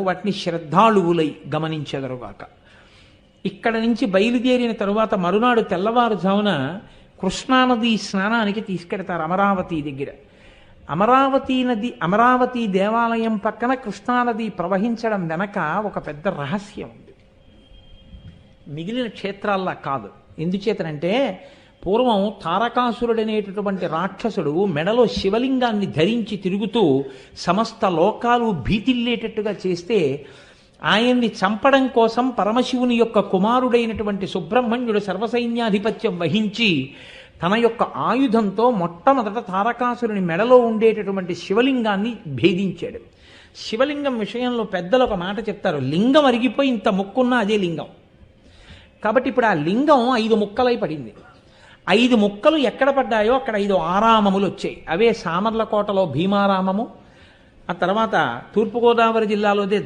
వాటిని శ్రద్ధాళువులై గమనించెదరుగాక. ఇక్కడ నుంచి బయలుదేరిన తరువాత మరునాడు తెల్లవారుజామున కృష్ణానది స్నానానికి తీసుకెడతారు అమరావతి దగ్గర. అమరావతి దేవాలయం పక్కన కృష్ణానది ప్రవహించడం వెనక ఒక పెద్ద రహస్యం ఉంది. మిగిలిన క్షేత్రాల్లా కాదు. ఎందుచేతనంటే పూర్వం తారకాసురుడనేటటువంటి రాక్షసుడు మెడలో శివలింగాన్ని ధరించి తిరుగుతూ సమస్త లోకాలు భీతిల్లేటట్టుగా చేస్తే ఆయన్ని చంపడం కోసం పరమశివుని యొక్క కుమారుడైనటువంటి సుబ్రహ్మణ్యుడు సర్వసైన్యాధిపత్యం వహించి తన యొక్క ఆయుధంతో మొట్టమొదట తారకాసురుని మెడలో ఉండేటటువంటి శివలింగాన్ని భేదించాడు. శివలింగం విషయంలో పెద్దలు ఒక మాట చెప్తారు, లింగం అరిగిపోయి ఇంత ముక్కున్నా అదే లింగం. కాబట్టి ఇప్పుడు ఆ లింగం 5 ముక్కలై పడింది. 5 ముక్కలు ఎక్కడ పడ్డాయో అక్కడ 5 ఆరామములు వచ్చాయి. అవే సామర్లకోటలో భీమారామము, ఆ తర్వాత తూర్పుగోదావరి జిల్లాలోదే